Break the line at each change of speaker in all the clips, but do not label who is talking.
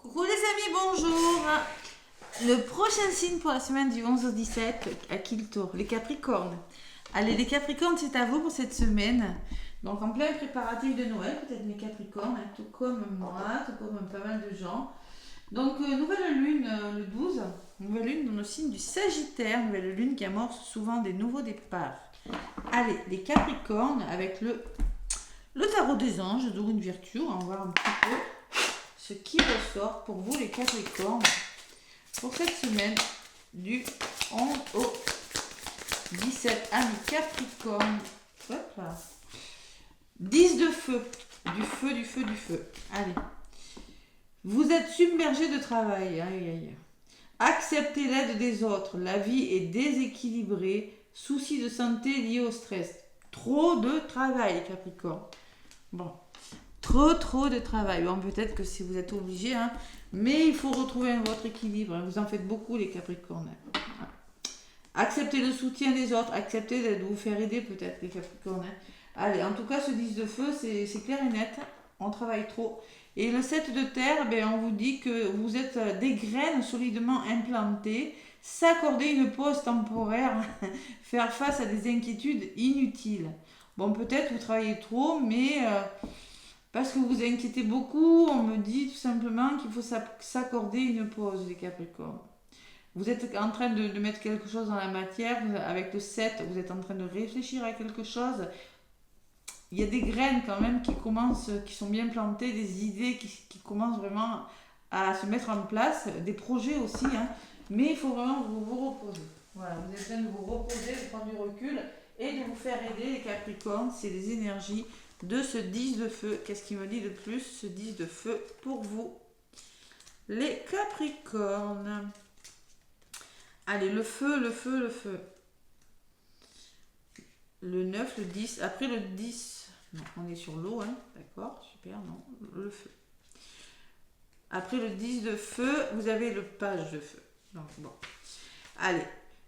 Coucou les amis, bonjour. Le prochain signe pour la semaine du 11 au 17, à qui le tour? Les Capricornes. Allez, les Capricornes, c'est à vous pour cette semaine. Donc en plein préparatif de Noël, peut-être mes Capricornes, hein, tout comme moi, tout comme pas mal de gens. Donc nouvelle lune le 12, nouvelle lune dans le signe du Sagittaire, nouvelle lune qui amorce souvent des nouveaux départs. Allez, les Capricornes avec le tarot des anges d'Aurine Virtue, on va voir un petit peu ce qui ressort pour vous les Capricornes pour cette semaine du 11 au 17. Amis Capricorne, hop là. 10 de feu, du feu, du feu, du feu. Allez. Vous êtes submergé de travail. Aïe, aïe. Acceptez l'aide des autres. La vie est déséquilibrée. Soucis de santé liés au stress. Trop de travail, les Capricornes. Bon. Trop de travail. Bon, peut-être que si vous êtes obligé, hein, mais il faut retrouver votre équilibre. Hein. Vous en faites beaucoup, les Capricornes. Hein. Acceptez le soutien des autres. Acceptez de vous faire aider, peut-être, les Capricornes. Hein. Allez, en tout cas, ce 10 de feu, c'est clair et net. On travaille trop. Et le 7 de terre, ben, on vous dit que vous êtes des graines solidement implantées. S'accorder une pause temporaire, faire face à des inquiétudes inutiles. Bon, peut-être vous travaillez trop, mais parce que vous vous inquiétez beaucoup, on me dit tout simplement qu'il faut s'accorder une pause, les Capricornes. Vous êtes en train de mettre quelque chose dans la matière, avec le 7, vous êtes en train de réfléchir à quelque chose. Il y a des graines quand même qui sont bien plantées, des idées qui commencent vraiment à se mettre en place, des projets aussi, hein, mais il faut vraiment vous reposer. Voilà, vous êtes besoin de vous reposer, de prendre du recul et de vous faire aider, les Capricornes, c'est les énergies de ce 10 de feu. Qu'est-ce qu'il me dit de plus, ce 10 de feu pour vous, les Capricornes? Allez, le feu, le feu, le feu. Le 9, le 10. Après le 10, non, on est sur l'eau, hein, d'accord, super, non, le feu. Après le 10 de feu, vous avez le page de feu. Donc, bon. Allez,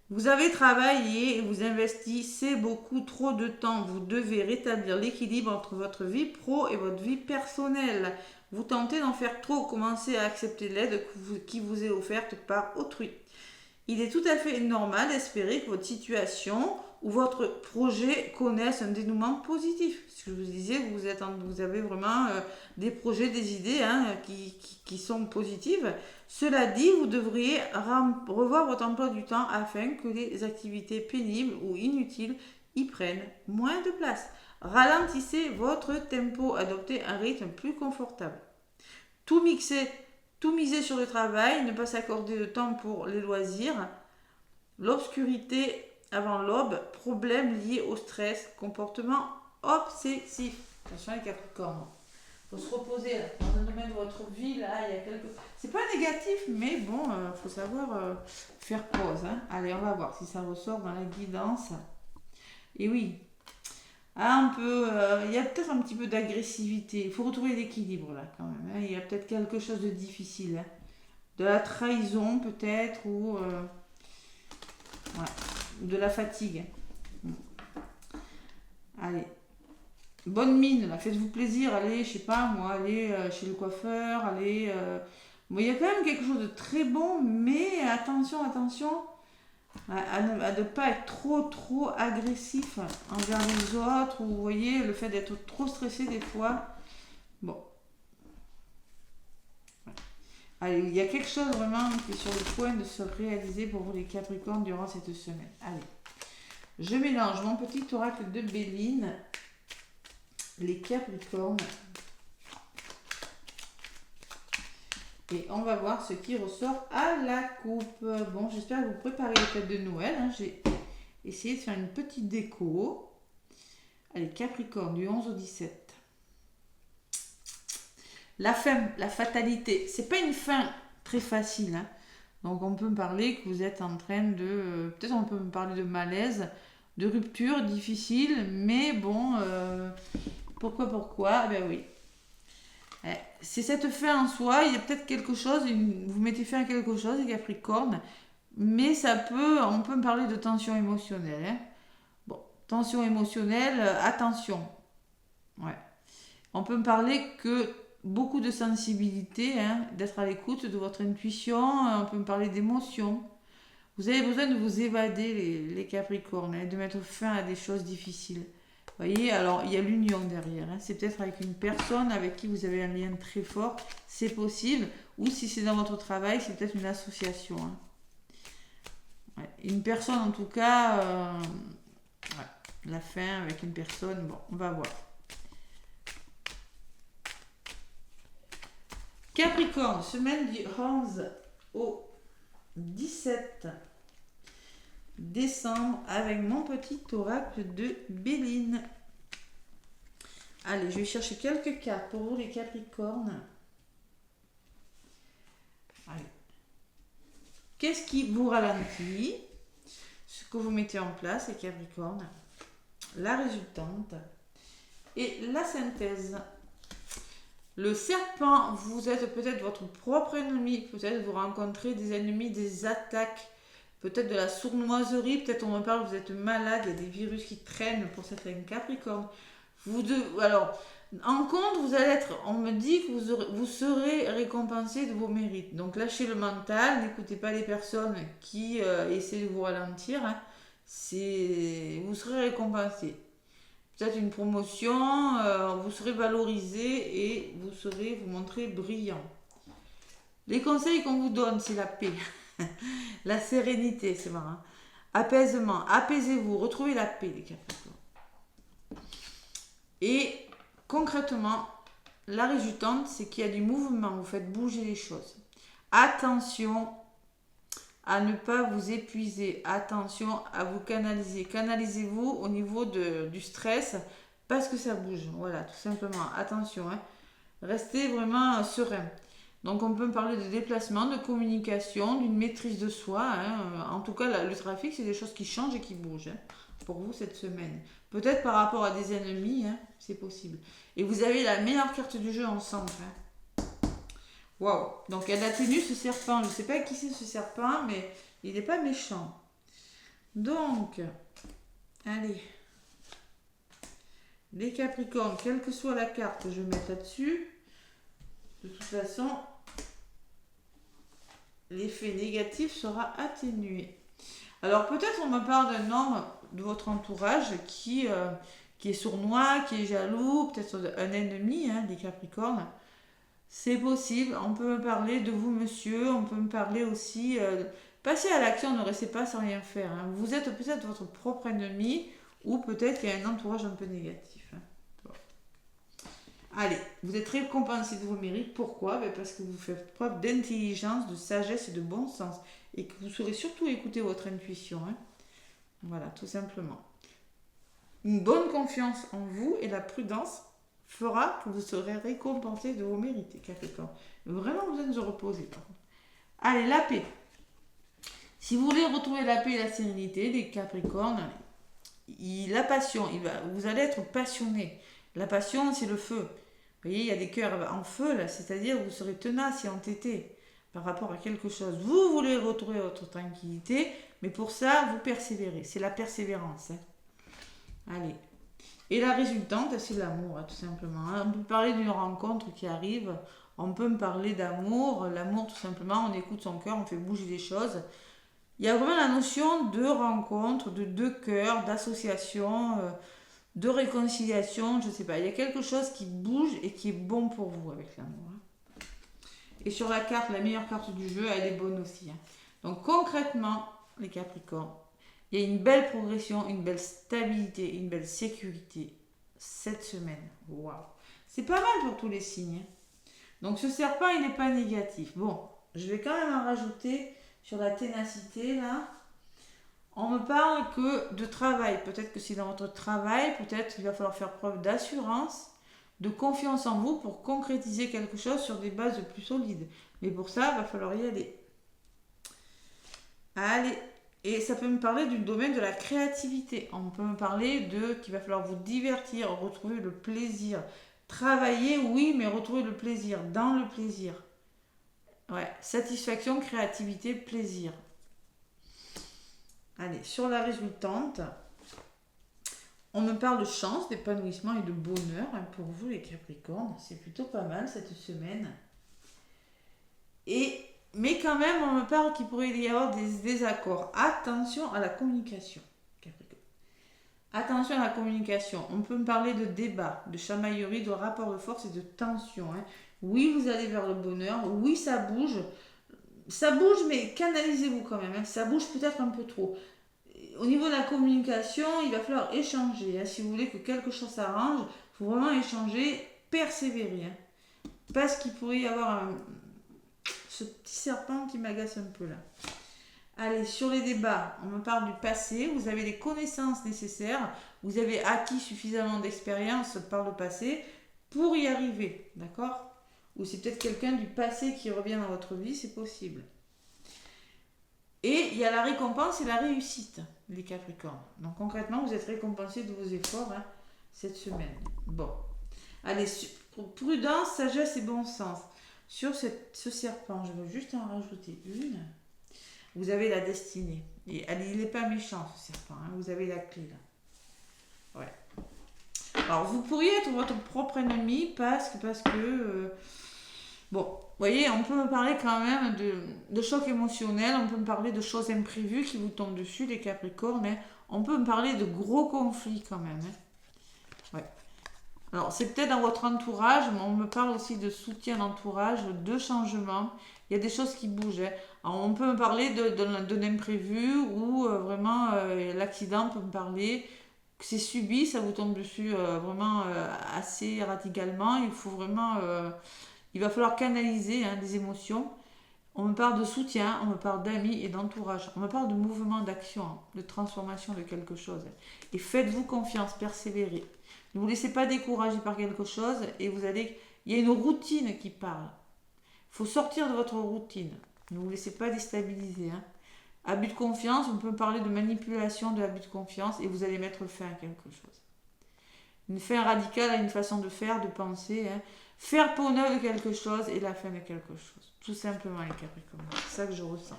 vous avez travaillé et vous investissez beaucoup trop de temps. Vous devez rétablir l'équilibre entre votre vie pro et votre vie personnelle. Vous tentez d'en faire trop. Commencez à accepter l'aide qui vous est offerte par autrui. Il est tout à fait normal d'espérer que votre situation ou votre projet connaisse un dénouement positif. Ce que je vous disais, vous avez vraiment des projets, des idées, hein, qui sont positives. Cela dit, vous devriez revoir votre emploi du temps afin que les activités pénibles ou inutiles y prennent moins de place. Ralentissez votre tempo, adoptez un rythme plus confortable. Tout miser sur le travail, ne pas s'accorder de temps pour les loisirs, l'obscurité avant l'aube, problèmes liés au stress, comportement obsessif. Attention les Capricornes. Il faut se reposer là. Dans un domaine de votre vie, là, il y a quelque chose. C'est pas négatif, mais bon, faut savoir faire pause. Hein. Allez, on va voir si ça ressort dans la guidance. Et oui, il y a peut-être un petit peu d'agressivité. Il faut retrouver l'équilibre là quand même. Hein. Il y a peut-être quelque chose de difficile. Hein. De la trahison peut-être ou de la fatigue. Allez. Bonne mine, là, faites-vous plaisir, allez, je sais pas moi, allez chez le coiffeur, allez... Bon, il y a quand même quelque chose de très bon, mais attention, à ne pas être trop agressif envers les autres, ou vous voyez, le fait d'être trop stressé des fois. Bon. Allez, il y a quelque chose vraiment qui est sur le point de se réaliser pour vous les Capricornes durant cette semaine. Allez, je mélange mon petit oracle de Béline, les Capricornes, et on va voir ce qui ressort à la coupe. Bon, j'espère que vous préparez les fêtes de Noël. Hein. J'ai essayé de faire une petite déco. Allez, Capricorne, du 11 au 17. La fin, la fatalité, c'est pas une fin très facile. Hein. Donc on peut me parler que vous êtes en train de... peut-être on peut me parler de malaise, de rupture difficile, mais bon, pourquoi Ben oui. C'est cette fin en soi, il y a peut-être quelque chose, vous mettez fin à quelque chose, les Capricornes, mais on peut me parler de tension émotionnelle. Hein. Bon, tension émotionnelle, attention. Ouais. On peut me parler que beaucoup de sensibilité, hein, d'être à l'écoute de votre intuition. On peut me parler d'émotions. Vous avez besoin de vous évader, les Capricornes, hein, de mettre fin à des choses difficiles. Vous voyez, alors il y a l'union derrière. Hein. C'est peut-être avec une personne avec qui vous avez un lien très fort. C'est possible. Ou si c'est dans votre travail, c'est peut-être une association. Hein. Ouais. Une personne, en tout cas, ouais. La fin avec une personne, bon, on va voir. Capricorne, semaine du 11 au 17 décembre avec mon petit oracle de Béline. Allez, je vais chercher quelques cartes pour vous les Capricornes. Allez. Qu'est-ce qui vous ralentit? Ce que vous mettez en place, les Capricornes. La résultante et la synthèse. Le serpent, vous êtes peut-être votre propre ennemi, peut-être vous rencontrez des ennemis, des attaques, peut-être de la sournoiserie, peut-être on me parle, vous êtes malade, il y a des virus qui traînent pour certains Capricornes. Alors, en compte, vous allez être, on me dit que vous serez récompensé de vos mérites. Donc lâchez le mental, n'écoutez pas les personnes qui essaient de vous ralentir. Hein. Vous serez récompensé. Peut-être une promotion, vous serez valorisé et vous montrez brillant. Les conseils qu'on vous donne, c'est la paix, la sérénité, c'est marrant. Apaisement, apaisez-vous, retrouvez la paix, les Capricornes. Et concrètement, la résultante, c'est qu'il y a du mouvement, vous faites bouger les choses. Attention à ne pas vous épuiser, attention à vous canaliser. Canalisez-vous au niveau du stress parce que ça bouge. Voilà, tout simplement. Attention, hein. Restez vraiment serein. Donc on peut parler de déplacement, de communication, d'une maîtrise de soi. Hein. En tout cas, le trafic, c'est des choses qui changent et qui bougent hein, pour vous cette semaine. Peut-être par rapport à des ennemis, hein, c'est possible. Et vous avez la meilleure carte du jeu ensemble. Hein. Waouh! Donc elle a tenu ce serpent. Je ne sais pas qui c'est ce serpent, mais il n'est pas méchant. Donc, allez. Les Capricornes, quelle que soit la carte que je mets là-dessus, de toute façon, l'effet négatif sera atténué. Alors peut-être on me parle d'un homme de votre entourage qui est sournois, qui est jaloux, peut-être un ennemi hein, des Capricornes. C'est possible, on peut me parler de vous monsieur, on peut me parler aussi... passer à l'action, ne restez pas sans rien faire. Hein. Vous êtes peut-être votre propre ennemi ou peut-être qu'il y a un entourage un peu négatif. Hein. Bon. Allez, vous êtes récompensé de vos mérites. Pourquoi? Parce que vous faites preuve d'intelligence, de sagesse et de bon sens. Et que vous saurez surtout écouter votre intuition. Hein. Voilà, tout simplement. Une bonne confiance en vous et la prudence fera que vous serez récompensé de vos mérites, Capricorne. Vraiment besoin de se reposer, par contre. Allez, la paix. Si vous voulez retrouver la paix et la sérénité des Capricornes, la passion, vous allez être passionné. La passion, c'est le feu. Vous voyez, il y a des cœurs en feu, là, c'est-à-dire vous serez tenace et entêté par rapport à quelque chose. Vous voulez retrouver votre tranquillité, mais pour ça, vous persévérez. C'est la persévérance. Hein. Allez. Et la résultante, c'est l'amour, hein, tout simplement. On peut parler d'une rencontre qui arrive, on peut me parler d'amour. L'amour, tout simplement, on écoute son cœur, on fait bouger les choses. Il y a vraiment la notion de rencontre, de deux cœurs, d'association, de réconciliation, je ne sais pas. Il y a quelque chose qui bouge et qui est bon pour vous avec l'amour. Hein. Et sur la carte, la meilleure carte du jeu, elle est bonne aussi. Hein. Donc concrètement, les Capricornes, il y a une belle progression, une belle stabilité, une belle sécurité cette semaine. Waouh! C'est pas mal pour tous les signes. Donc ce serpent, il n'est pas négatif. Bon, je vais quand même en rajouter sur la ténacité là. On me parle que de travail. Peut-être que c'est dans votre travail, peut-être qu'il va falloir faire preuve d'assurance, de confiance en vous pour concrétiser quelque chose sur des bases plus solides. Mais pour ça, il va falloir y aller. Allez. Et ça peut me parler du domaine de la créativité. On peut me parler qu'il va falloir vous divertir, retrouver le plaisir. Travailler, oui, mais retrouver le plaisir, dans le plaisir. Ouais, satisfaction, créativité, plaisir. Allez, sur la résultante, On me parle de chance, d'épanouissement et de bonheur hein, pour vous les Capricornes. C'est plutôt pas mal cette semaine. Mais quand même, on me parle qu'il pourrait y avoir des désaccords. Attention à la communication, Capricorne. Attention à la communication. On peut me parler de débat, de chamaillerie, de rapport de force et de tension. Hein. Oui, vous allez vers le bonheur. Oui, ça bouge. Ça bouge, mais canalisez-vous quand même. Hein. Ça bouge peut-être un peu trop. Au niveau de la communication, il va falloir échanger. Hein. Si vous voulez que quelque chose s'arrange, il faut vraiment échanger, persévérer. Hein. Parce qu'il pourrait y avoir ce petit serpent qui m'agace un peu là. Allez, sur les débats, on me parle du passé. Vous avez les connaissances nécessaires. Vous avez acquis suffisamment d'expérience par le passé pour y arriver. D'accord ? Ou c'est peut-être quelqu'un du passé qui revient dans votre vie, c'est possible. Et il y a la récompense et la réussite, les Capricornes. Donc concrètement, vous êtes récompensés de vos efforts hein, cette semaine. Bon. Allez, prudence, sagesse et bon sens. Sur ce serpent, je veux juste en rajouter une. Vous avez la destinée. Et il n'est pas méchant, ce serpent. Hein, vous avez la clé là. Ouais. Alors, vous pourriez être votre propre ennemi parce que bon, vous voyez, on peut me parler quand même de choc émotionnel, on peut me parler de choses imprévues qui vous tombent dessus, les Capricornes, hein. On peut me parler de gros conflits quand même. Hein. Ouais. Alors, c'est peut-être dans votre entourage, mais on me parle aussi de soutien d'entourage, de changement. Il y a des choses qui bougent. Hein. Alors, on peut me parler de l'imprévu ou vraiment l'accident peut me parler que c'est subi, ça vous tombe dessus vraiment assez radicalement. Il faut vraiment... il va falloir canaliser hein, des émotions. On me parle de soutien, on me parle d'amis et d'entourage. On me parle de mouvement d'action, hein, de transformation de quelque chose. Et faites-vous confiance, persévérez. Ne vous laissez pas décourager par quelque chose et vous allez... Il y a une routine qui parle. Il faut sortir de votre routine. Ne vous laissez pas déstabiliser. Hein. Abus de confiance, on peut parler de manipulation de l'abus de confiance et vous allez mettre fin à quelque chose. Une fin radicale à une façon de faire, de penser. Hein. Faire peau neuve de quelque chose et la fin de quelque chose. Tout simplement les Capricornes. C'est ça que je ressens.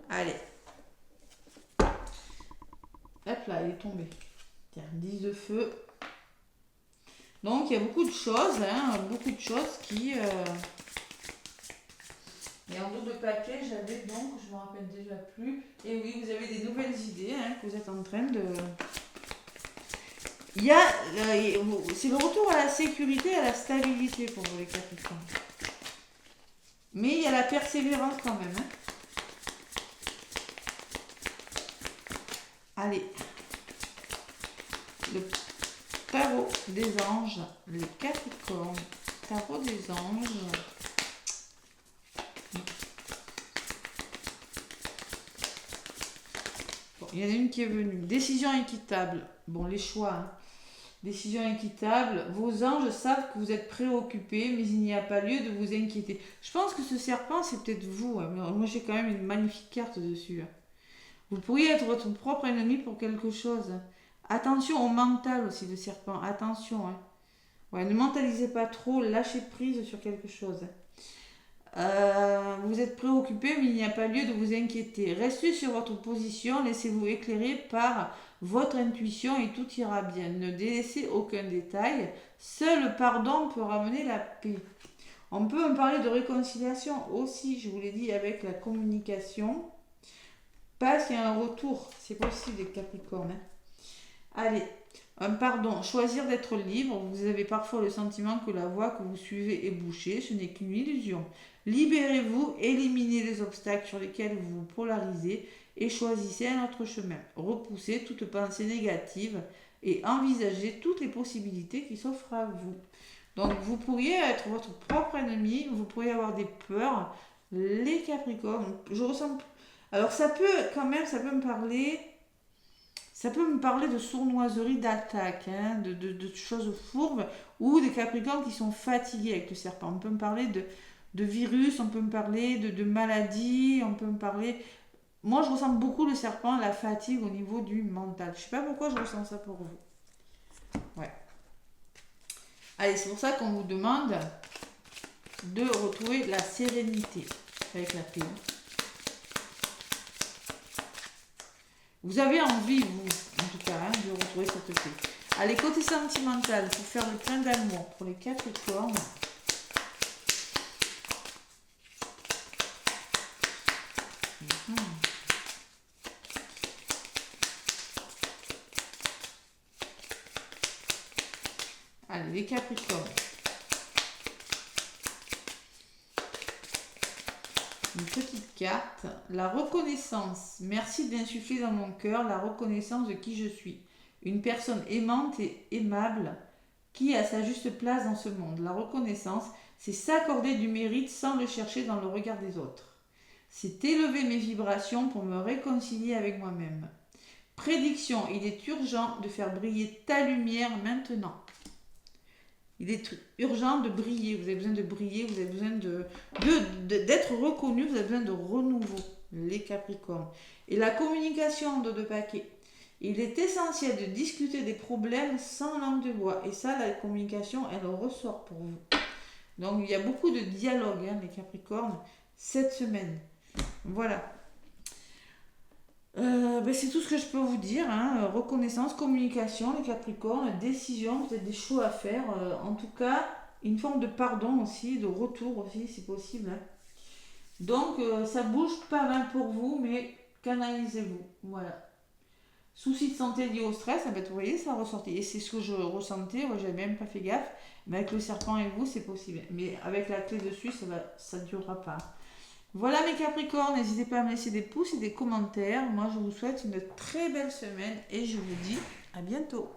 Allez. Hop là, elle est tombée. Tiens, 10 de feu. Donc il y a beaucoup de choses, hein, beaucoup de choses qui... Et en dos de papier, j'avais donc, je ne me rappelle déjà plus. Et oui, vous avez des nouvelles idées hein, que vous êtes en train de... Il y a, c'est le retour à la sécurité, à la stabilité pour vous les Capricornes. Mais il y a la persévérance quand même. Hein. Allez. Le tarot des anges, les Capricornes. Tarot des anges. Bon, il y en a une qui est venue. Décision équitable. Bon, les choix. Hein. Décision équitable. Vos anges savent que vous êtes préoccupés, mais il n'y a pas lieu de vous inquiéter. Je pense que ce serpent, c'est peut-être vous. Hein. Moi, j'ai quand même une magnifique carte dessus. Hein. Vous pourriez être votre propre ennemi pour quelque chose. Hein. Attention au mental aussi, le serpent. Attention. Hein. Ouais, ne mentalisez pas trop. Lâchez prise sur quelque chose. Vous êtes préoccupé, mais il n'y a pas lieu de vous inquiéter. Restez sur votre position. Laissez-vous éclairer par... votre intuition et tout ira bien. Ne délaissez aucun détail. Seul le pardon peut ramener la paix. On peut me parler de réconciliation aussi, je vous l'ai dit, avec la communication. Parce qu'il y a un retour. C'est possible, les Capricornes. Hein. Allez, un pardon. Choisir d'être libre. Vous avez parfois le sentiment que la voie que vous suivez est bouchée. Ce n'est qu'une illusion. Libérez-vous, éliminez les obstacles sur lesquels vous vous polarisez et choisissez un autre chemin. Repoussez toute pensée négative et envisagez toutes les possibilités qui s'offrent à vous. Donc vous pourriez être votre propre ennemi, vous pourriez avoir des peurs. Les Capricornes, je ressens... Alors ça peut quand même, ça peut me parler de sournoiserie, d'attaque, hein, de choses fourbes ou des Capricornes qui sont fatigués avec le serpent. On peut me parler de virus, on peut me parler de maladies, on peut me parler... Moi, je ressens beaucoup le serpent, la fatigue au niveau du mental. Je ne sais pas pourquoi je ressens ça pour vous. Ouais. Allez, c'est pour ça qu'on vous demande de retrouver la sérénité avec la paix. Vous avez envie, vous, en tout cas, hein, de retrouver cette paix. Allez, côté sentimental, pour faire le plein d'amour pour les Capricornes. Allez, les Capricornes. Une petite carte. La reconnaissance. Merci d'insuffler dans mon cœur la reconnaissance de qui je suis. Une personne aimante et aimable qui a sa juste place dans ce monde. La reconnaissance, c'est s'accorder du mérite sans le chercher dans le regard des autres. C'est élever mes vibrations pour me réconcilier avec moi-même. Prédiction, il est urgent de faire briller ta lumière maintenant. Il est urgent de briller, vous avez besoin de briller, vous avez besoin d'être reconnu, vous avez besoin de renouveau, les Capricornes. Et la communication de deux paquets. Il est essentiel de discuter des problèmes sans langue de bois. Et ça, la communication, elle ressort pour vous. Donc, il y a beaucoup de dialogue, hein, les Capricornes, cette semaine. Voilà. C'est tout ce que je peux vous dire, hein. Reconnaissance, communication, les Capricornes, décision, peut-être des choix à faire. En tout cas, une forme de pardon aussi, de retour aussi, si possible. Hein. Donc, ça bouge pas mal pour vous, mais canalisez-vous. Voilà. Soucis de santé liés au stress, vous voyez, ça a ressorti. Et c'est ce que je ressentais, moi, j'avais même pas fait gaffe. Mais avec le serpent et vous, c'est possible. Mais avec la clé dessus, ça ne durera pas. Voilà mes Capricornes, n'hésitez pas à me laisser des pouces et des commentaires. Moi, je vous souhaite une très belle semaine et je vous dis à bientôt.